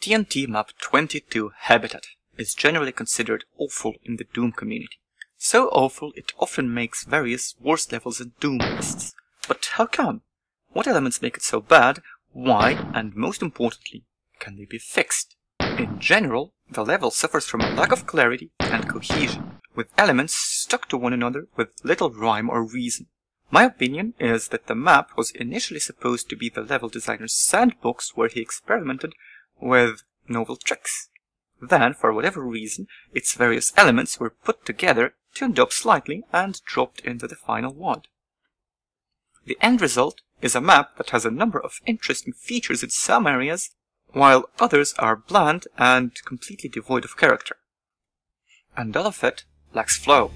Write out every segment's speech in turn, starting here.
TNT map 22 Habitat is generally considered awful in the Doom community. So awful it often makes various worst levels in Doom lists. But how come? What elements make it so bad? Why? And most importantly, can they be fixed? In general, the level suffers from a lack of clarity and cohesion, with elements stuck to one another with little rhyme or reason. My opinion is that the map was initially supposed to be the level designer's sandbox where he experimented with novel tricks. Then, for whatever reason, its various elements were put together, tuned up slightly, and dropped into the final WOD. The end result is a map that has a number of interesting features in some areas, while others are bland and completely devoid of character. And all of it lacks flow.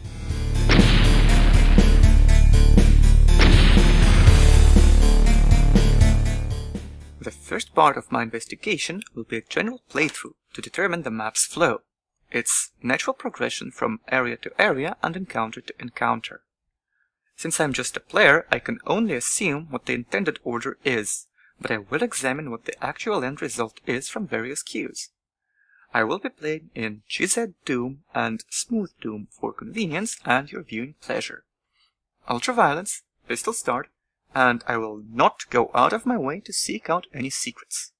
The first part of my investigation will be a general playthrough to determine the map's flow, its natural progression from area to area and encounter to encounter. Since I'm just a player, I can only assume what the intended order is, but I will examine what the actual end result is from various cues. I will be playing in GZ Doom and Smooth Doom for convenience and your viewing pleasure. Ultraviolence, pistol start, and I will not go out of my way to seek out any secrets.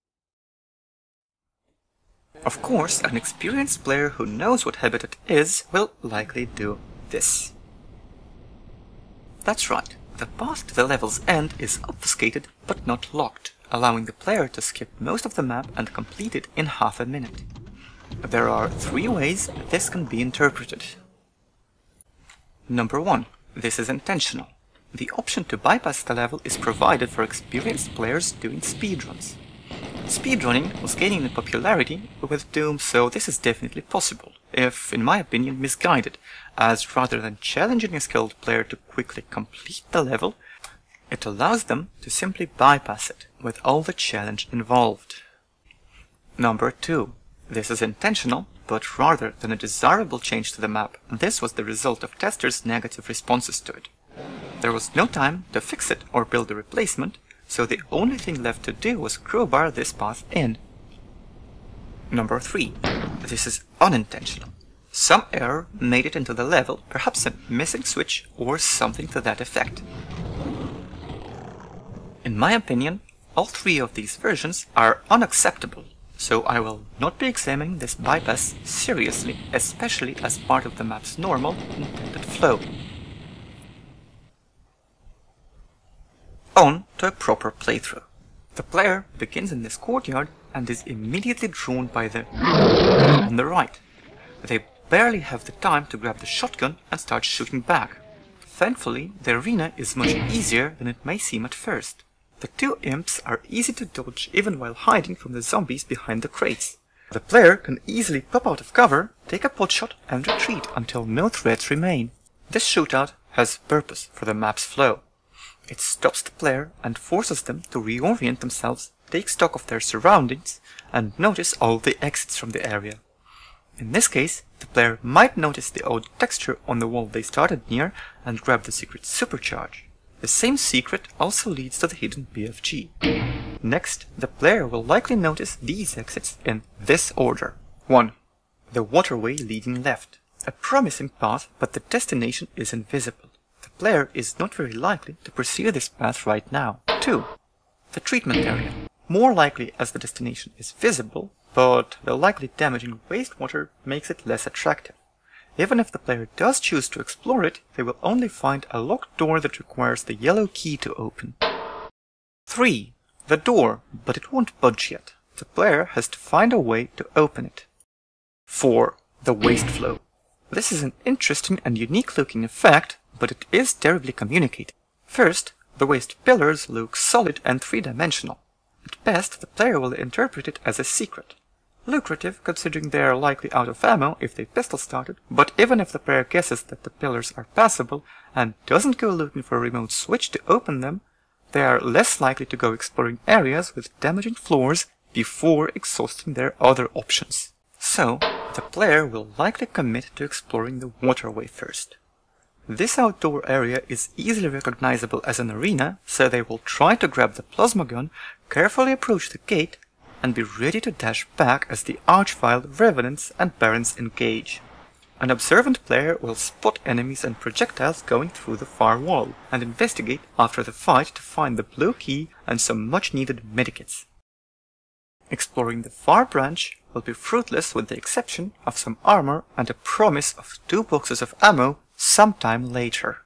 Of course, an experienced player who knows what Habitat is will likely do this. That's right, the path to the level's end is obfuscated but not locked, allowing the player to skip most of the map and complete it in half a minute. There are 3 ways this can be interpreted. Number 1. This is intentional. The option to bypass the level is provided for experienced players doing speedruns. Speedrunning was gaining in popularity with Doom, so this is definitely possible, if, in my opinion, misguided, as rather than challenging a skilled player to quickly complete the level, it allows them to simply bypass it, with all the challenge involved. Number 2. This is intentional, but rather than a desirable change to the map, this was the result of testers' negative responses to it. There was no time to fix it or build a replacement, so the only thing left to do was crowbar this path in. Number 3. This is unintentional. Some error made it into the level, perhaps a missing switch or something to that effect. In my opinion, all 3 of these versions are unacceptable, so I will not be examining this bypass seriously, especially as part of the map's normal intended flow. On to a proper playthrough. The player begins in this courtyard and is immediately drawn by the on the right. They barely have the time to grab the shotgun and start shooting back. Thankfully, the arena is much easier than it may seem at first. The 2 imps are easy to dodge even while hiding from the zombies behind the crates. The player can easily pop out of cover, take a potshot and retreat until no threats remain. This shootout has purpose for the map's flow. It stops the player and forces them to reorient themselves, take stock of their surroundings, and notice all the exits from the area. In this case, the player might notice the odd texture on the wall they started near and grab the secret supercharge. The same secret also leads to the hidden BFG. Next, the player will likely notice these exits in this order. 1. The waterway leading left. A promising path, but the destination is invisible. The player is not very likely to pursue this path right now. 2. The treatment area. More likely as the destination is visible, but the likely damaging wastewater makes it less attractive. Even if the player does choose to explore it, they will only find a locked door that requires the yellow key to open. 3. The door, but it won't budge yet. The player has to find a way to open it. 4. The waste flow. This is an interesting and unique looking effect, but it is terribly communicated. First, the waste pillars look solid and 3-dimensional. At best, the player will interpret it as a secret. Lucrative, considering they are likely out of ammo if they pistol started, but even if the player guesses that the pillars are passable and doesn't go looking for a remote switch to open them, they are less likely to go exploring areas with damaging floors before exhausting their other options. So, the player will likely commit to exploring the waterway first. This outdoor area is easily recognizable as an arena, so they will try to grab the plasma gun, carefully approach the gate, and be ready to dash back as the Archvile, Revenants and Barons engage. An observant player will spot enemies and projectiles going through the far wall, and investigate after the fight to find the blue key and some much needed medikits. Exploring the far branch will be fruitless with the exception of some armor and a promise of 2 boxes of ammo sometime later.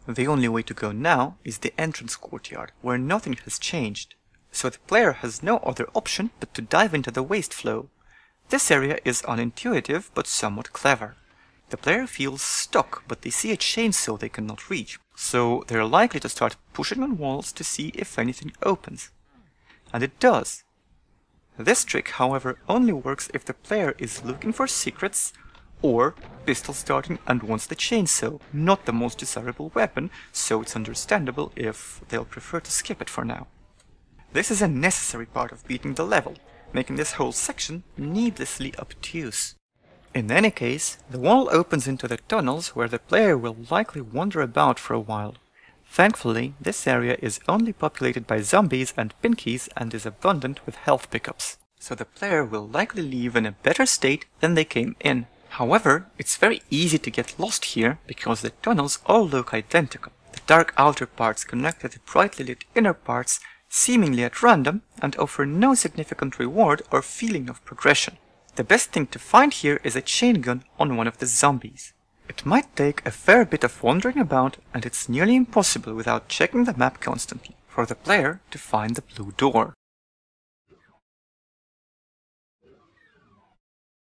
The only way to go now is the entrance courtyard, where nothing has changed, so the player has no other option but to dive into the waste flow. This area is unintuitive but somewhat clever. The player feels stuck, but they see a chainsaw they cannot reach, so they're likely to start pushing on walls to see if anything opens. And it does. This trick, however, only works if the player is looking for secrets or pistol starting and wants the chainsaw, not the most desirable weapon, so it's understandable if they'll prefer to skip it for now. This is a necessary part of beating the level, making this whole section needlessly obtuse. In any case, the wall opens into the tunnels where the player will likely wander about for a while. Thankfully, this area is only populated by zombies and pinkies and is abundant with health pickups, so the player will likely leave in a better state than they came in. However, it's very easy to get lost here because the tunnels all look identical. The dark outer parts connect to the brightly lit inner parts seemingly at random and offer no significant reward or feeling of progression. The best thing to find here is a chain gun on one of the zombies. It might take a fair bit of wandering about, and it's nearly impossible without checking the map constantly for the player to find the blue door.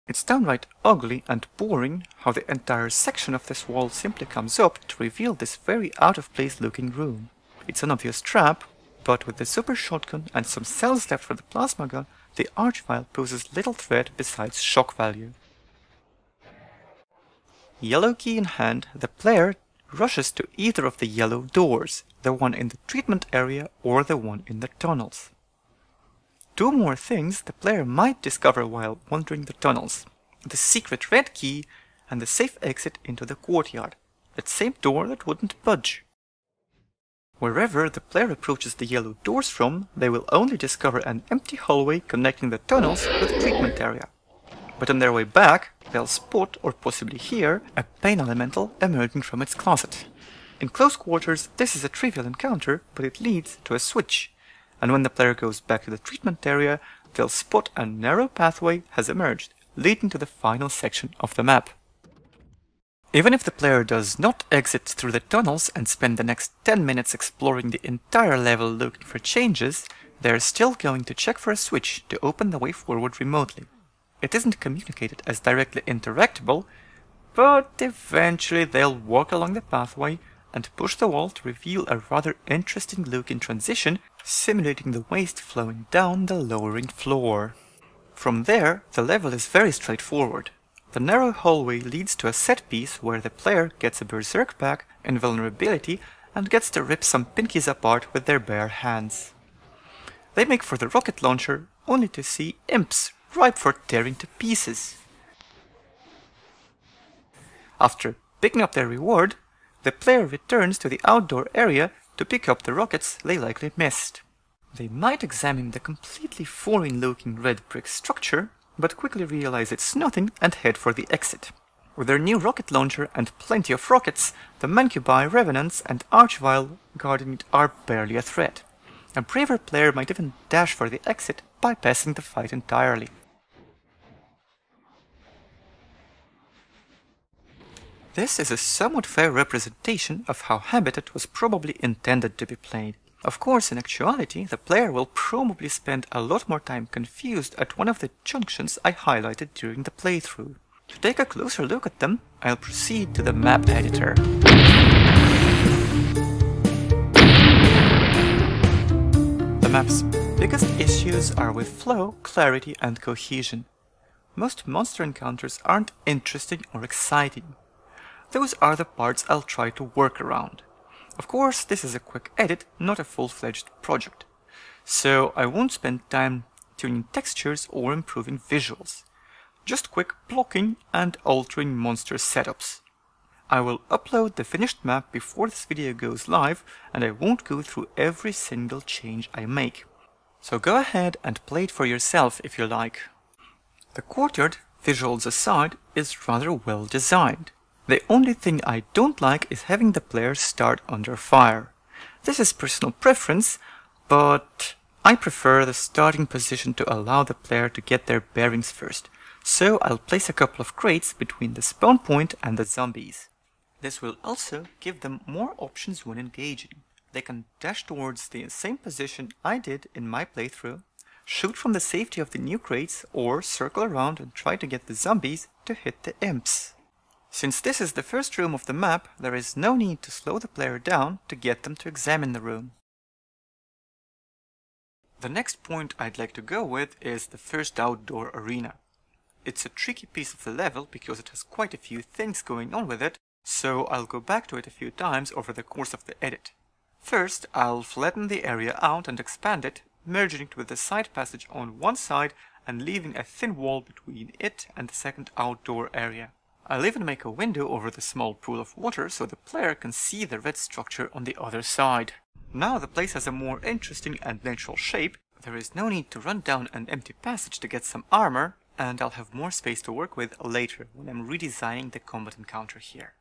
It's downright ugly and boring how the entire section of this wall simply comes up to reveal this very out-of-place looking room. It's an obvious trap, but with the super shotgun and some cells left for the plasma gun, the Archvile poses little threat besides shock value. Yellow key in hand, the player rushes to either of the yellow doors, the one in the treatment area or the one in the tunnels. 2 more things the player might discover while wandering the tunnels: the secret red key and the safe exit into the courtyard, that same door that wouldn't budge. Wherever the player approaches the yellow doors from, they will only discover an empty hallway connecting the tunnels with the treatment area. But on their way back, they'll spot or possibly hear a pain elemental emerging from its closet. In close quarters, this is a trivial encounter, but it leads to a switch, and when the player goes back to the treatment area, they'll spot a narrow pathway has emerged, leading to the final section of the map. Even if the player does not exit through the tunnels and spend the next 10 minutes exploring the entire level looking for changes, they're still going to check for a switch to open the way forward remotely. It isn't communicated as directly interactable, but eventually they'll walk along the pathway and push the wall to reveal a rather interesting look in transition, simulating the waste flowing down the lowering floor. From there, the level is very straightforward. The narrow hallway leads to a set piece where the player gets a berserk pack, invulnerability, and gets to rip some pinkies apart with their bare hands. They make for the rocket launcher, only to see imps ripe for tearing to pieces. After picking up their reward, the player returns to the outdoor area to pick up the rockets they likely missed. They might examine the completely foreign-looking red brick structure, but quickly realize it's nothing and head for the exit. With their new rocket launcher and plenty of rockets, the Mancubi, Revenants and Archvile guarding it are barely a threat. A braver player might even dash for the exit, bypassing the fight entirely. This is a somewhat fair representation of how Habitat was probably intended to be played. Of course, in actuality, the player will probably spend a lot more time confused at one of the junctions I highlighted during the playthrough. To take a closer look at them, I'll proceed to the map editor. The map's biggest issues are with flow, clarity, and cohesion. Most monster encounters aren't interesting or exciting. Those are the parts I'll try to work around. Of course, this is a quick edit, not a full-fledged project, so I won't spend time tuning textures or improving visuals. Just quick blocking and altering monster setups. I will upload the finished map before this video goes live, and I won't go through every single change I make. So go ahead and play it for yourself if you like. The courtyard, visuals aside, is rather well designed. The only thing I don't like is having the player start under fire. This is personal preference, but I prefer the starting position to allow the player to get their bearings first. So I'll place a couple of crates between the spawn point and the zombies. This will also give them more options when engaging. They can dash towards the same position I did in my playthrough, shoot from the safety of the new crates, or circle around and try to get the zombies to hit the imps. Since this is the first room of the map, there is no need to slow the player down to get them to examine the room. The next point I'd like to go with is the first outdoor arena. It's a tricky piece of the level because it has quite a few things going on with it, so I'll go back to it a few times over the course of the edit. First, I'll flatten the area out and expand it, merging it with the side passage on one side and leaving a thin wall between it and the second outdoor area. I'll even make a window over the small pool of water so the player can see the red structure on the other side. Now the place has a more interesting and natural shape. There is no need to run down an empty passage to get some armor, and I'll have more space to work with later when I'm redesigning the combat encounter here.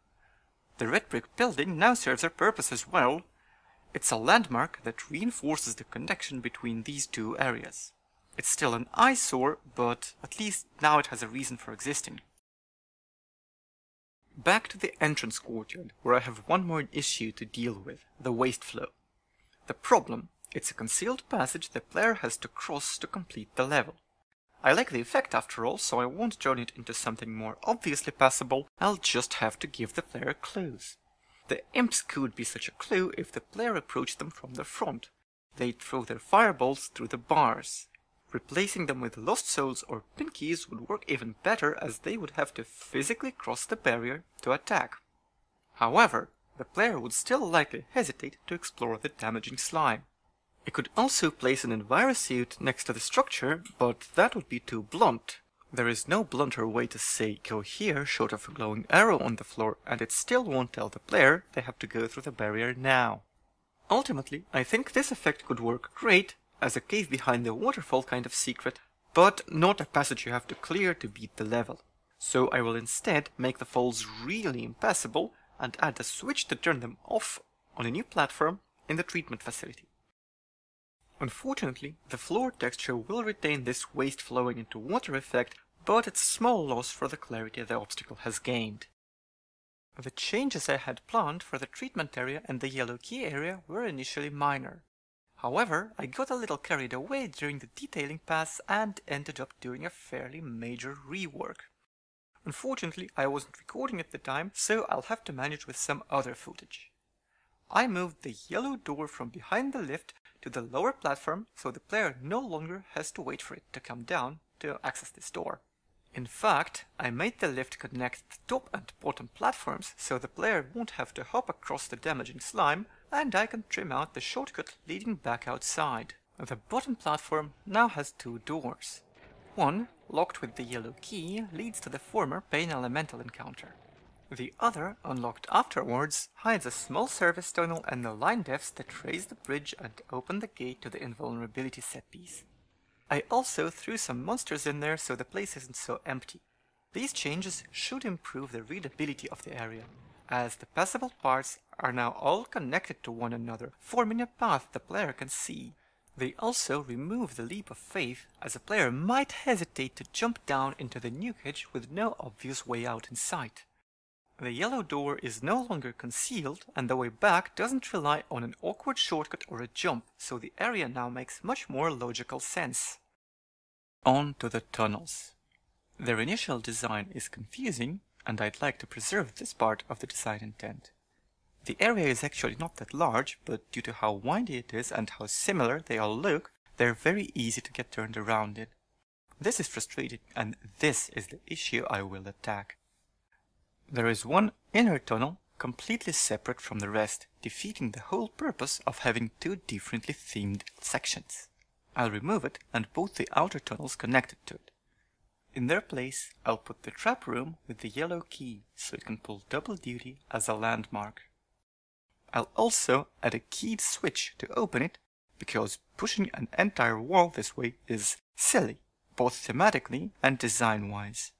The red brick building now serves a purpose as well. It's a landmark that reinforces the connection between these two areas. It's still an eyesore, but at least now it has a reason for existing. Back to the entrance courtyard, where I have one more issue to deal with, the waste flow. The problem, it's a concealed passage the player has to cross to complete the level. I like the effect after all, so I won't turn it into something more obviously passable. I'll just have to give the player clues. The imps could be such a clue if the player approached them from the front. They'd throw their fireballs through the bars. Replacing them with lost souls or pinkies would work even better, as they would have to physically cross the barrier to attack. However, the player would still likely hesitate to explore the damaging slime. It could also place an envirosuit next to the structure, but that would be too blunt. There is no blunter way to say go here short of a glowing arrow on the floor, and it still won't tell the player they have to go through the barrier now. Ultimately, I think this effect could work great as a cave behind the waterfall kind of secret, but not a passage you have to clear to beat the level. So I will instead make the falls really impassable and add a switch to turn them off on a new platform in the treatment facility. Unfortunately, the floor texture will retain this waste flowing into water effect, but it's a small loss for the clarity the obstacle has gained. The changes I had planned for the treatment area and the yellow key area were initially minor. However, I got a little carried away during the detailing pass and ended up doing a fairly major rework. Unfortunately, I wasn't recording at the time, so I'll have to manage with some other footage. I moved the yellow door from behind the lift to the lower platform, so the player no longer has to wait for it to come down to access this door. In fact, I made the lift connect the top and bottom platforms, so the player won't have to hop across the damaging slime, and I can trim out the shortcut leading back outside. The bottom platform now has two doors. One, locked with the yellow key, leads to the former Pain Elemental encounter. The other, unlocked afterwards, hides a small service tunnel and the line defs that raise the bridge and open the gate to the invulnerability set piece. I also threw some monsters in there so the place isn't so empty. These changes should improve the readability of the area, as the passable parts are now all connected to one another, forming a path the player can see. They also remove the leap of faith, as a player might hesitate to jump down into the nukage with no obvious way out in sight. The yellow door is no longer concealed, and the way back doesn't rely on an awkward shortcut or a jump, so the area now makes much more logical sense. On to the tunnels. Their initial design is confusing, and I'd like to preserve this part of the design intent. The area is actually not that large, but due to how windy it is and how similar they all look, they're very easy to get turned around in. This is frustrating, and this is the issue I will attack. There is one inner tunnel completely separate from the rest, defeating the whole purpose of having two differently themed sections. I'll remove it and both the outer tunnels connected to it. In their place, I'll put the trap room with the yellow key so it can pull double duty as a landmark. I'll also add a keyed switch to open it, because pushing an entire wall this way is silly, both thematically and design-wise.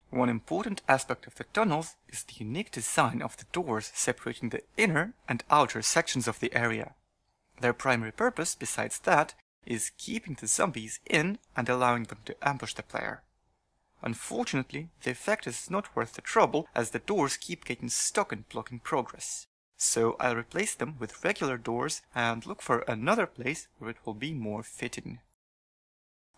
One important aspect of the tunnels is the unique design of the doors separating the inner and outer sections of the area. Their primary purpose, besides that, is keeping the zombies in and allowing them to ambush the player. Unfortunately, the effect is not worth the trouble, as the doors keep getting stuck and blocking progress. So I'll replace them with regular doors and look for another place where it will be more fitting.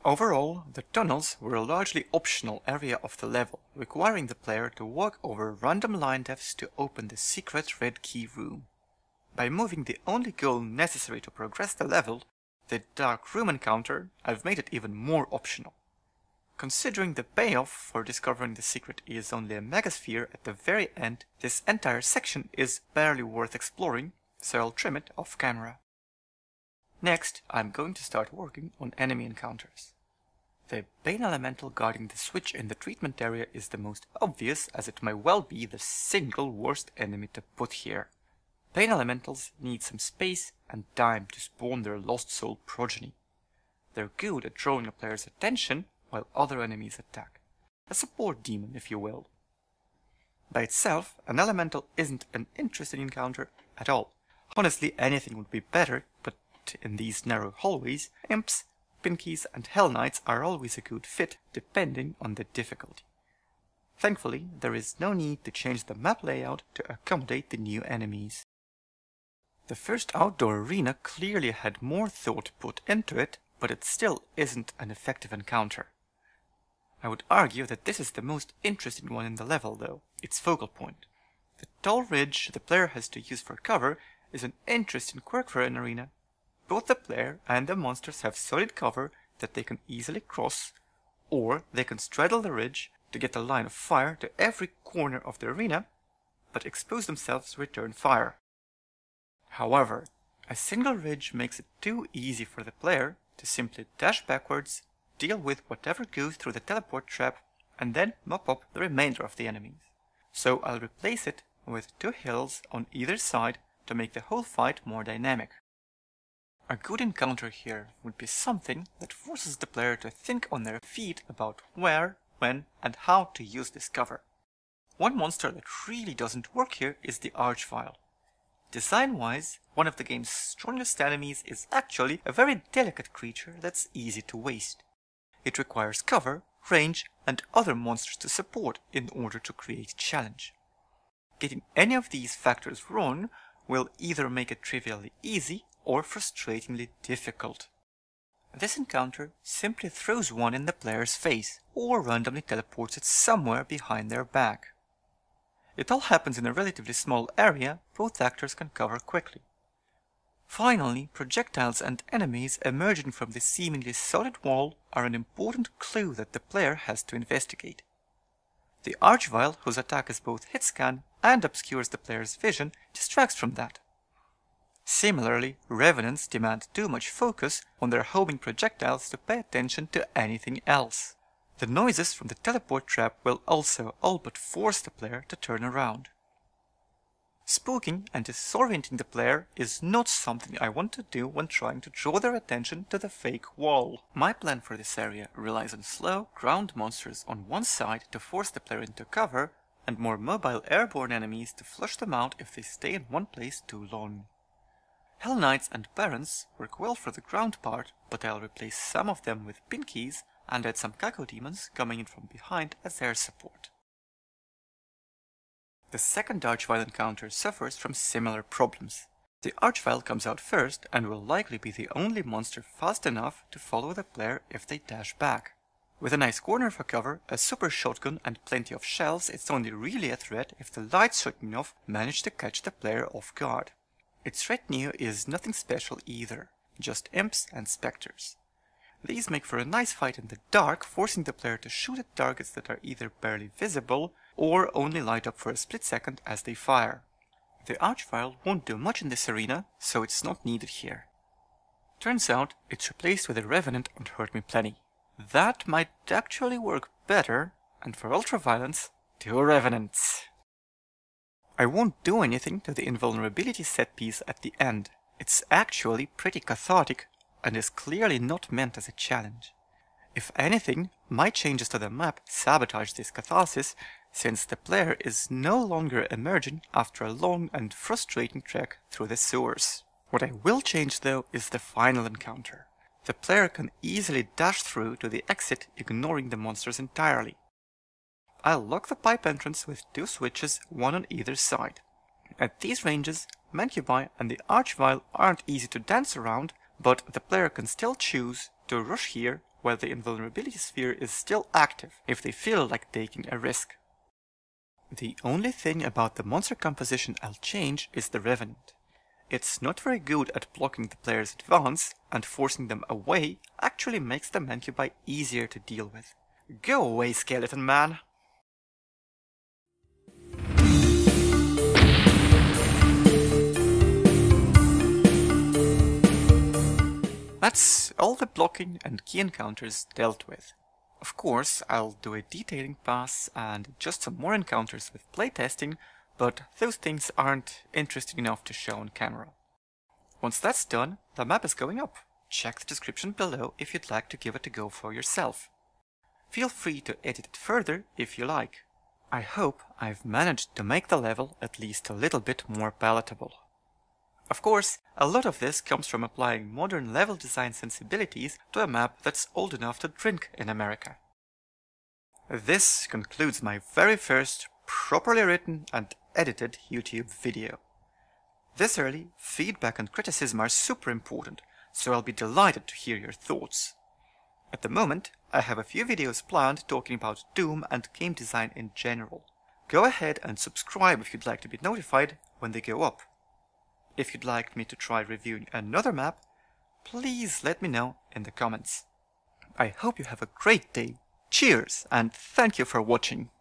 Overall, the tunnels were a largely optional area of the level, requiring the player to walk over random line depths to open the secret red key room. By moving the only goal necessary to progress the level, the dark room encounter, I've made it even more optional. Considering the payoff for discovering the secret is only a megasphere at the very end, this entire section is barely worth exploring, so I'll trim it off camera. Next, I'm going to start working on enemy encounters. The Bane Elemental guarding the switch in the treatment area is the most obvious, as it may well be the single worst enemy to put here. Bane Elementals need some space and time to spawn their lost soul progeny. They're good at drawing a player's attention while other enemies attack. A support demon, if you will. By itself, an elemental isn't an interesting encounter at all. Honestly, anything would be better, but in these narrow hallways, imps, pinkies and hell knights are always a good fit, depending on the difficulty. Thankfully, there is no need to change the map layout to accommodate the new enemies. The first outdoor arena clearly had more thought put into it, but it still isn't an effective encounter. I would argue that this is the most interesting one in the level though, its focal point. The tall ridge the player has to use for cover is an interesting quirk for an arena. Both the player and the monsters have solid cover that they can easily cross, or they can straddle the ridge to get a line of fire to every corner of the arena, but expose themselves to return fire. However, a single ridge makes it too easy for the player to simply dash backwards, deal with whatever goes through the teleport trap, and then mop up the remainder of the enemies. So I'll replace it with two hills on either side to make the whole fight more dynamic. A good encounter here would be something that forces the player to think on their feet about where, when, and how to use this cover. One monster that really doesn't work here is the Archvile. Design-wise, one of the game's strongest enemies is actually a very delicate creature that's easy to waste. It requires cover, range, and other monsters to support in order to create challenge. Getting any of these factors wrong will either make it trivially easy or frustratingly difficult. This encounter simply throws one in the player's face or randomly teleports it somewhere behind their back. It all happens in a relatively small area both actors can cover quickly. Finally, projectiles and enemies emerging from this seemingly solid wall are an important clue that the player has to investigate. The Archvile, whose attack is both hitscan and obscures the player's vision, distracts from that. Similarly, Revenants demand too much focus on their homing projectiles to pay attention to anything else. The noises from the teleport trap will also all but force the player to turn around. Spooking and disorienting the player is not something I want to do when trying to draw their attention to the fake wall. My plan for this area relies on slow, ground monsters on one side to force the player into cover, and more mobile airborne enemies to flush them out if they stay in one place too long. Hell Knights and Barons work well for the ground part, but I'll replace some of them with pinkies and add some Kako demons coming in from behind as air support. The second Archvile encounter suffers from similar problems. The Archvile comes out first and will likely be the only monster fast enough to follow the player if they dash back. With a nice corner for cover, a super shotgun and plenty of shells, it's only really a threat if the lights shooting off manage to catch the player off guard. Its retinue is nothing special either, just imps and specters. These make for a nice fight in the dark, forcing the player to shoot at targets that are either barely visible or only light up for a split second as they fire. The Archvile won't do much in this arena, so it's not needed here. Turns out it's replaced with a Revenant on Hurt Me Plenty. That might actually work better, and for ultraviolence, 2 Revenants. I won't do anything to the invulnerability set piece at the end. It's actually pretty cathartic and is clearly not meant as a challenge. If anything, my changes to the map sabotage this catharsis, since the player is no longer emerging after a long and frustrating trek through the sewers. What I will change though is the final encounter. The player can easily dash through to the exit, ignoring the monsters entirely. I'll lock the pipe entrance with 2 switches, one on either side. At these ranges, Mancubi and the Archvile aren't easy to dance around, but the player can still choose to rush here while the invulnerability sphere is still active if they feel like taking a risk. The only thing about the monster composition I'll change is the Revenant. It's not very good at blocking the player's advance, and forcing them away actually makes the Mancubi easier to deal with. Go away, Skeleton Man! That's all the blocking and key encounters dealt with. Of course, I'll do a detailing pass and just some more encounters with playtesting, but those things aren't interesting enough to show on camera. Once that's done, the map is going up. Check the description below if you'd like to give it a go for yourself. Feel free to edit it further if you like. I hope I've managed to make the level at least a little bit more palatable. Of course, a lot of this comes from applying modern level design sensibilities to a map that's old enough to drink in America. This concludes my very first properly written and edited YouTube video. This early, feedback and criticism are super important, so I'll be delighted to hear your thoughts. At the moment, I have a few videos planned talking about Doom and game design in general. Go ahead and subscribe if you'd like to be notified when they go up. If you'd like me to try reviewing another map, please let me know in the comments. I hope you have a great day. Cheers, and thank you for watching.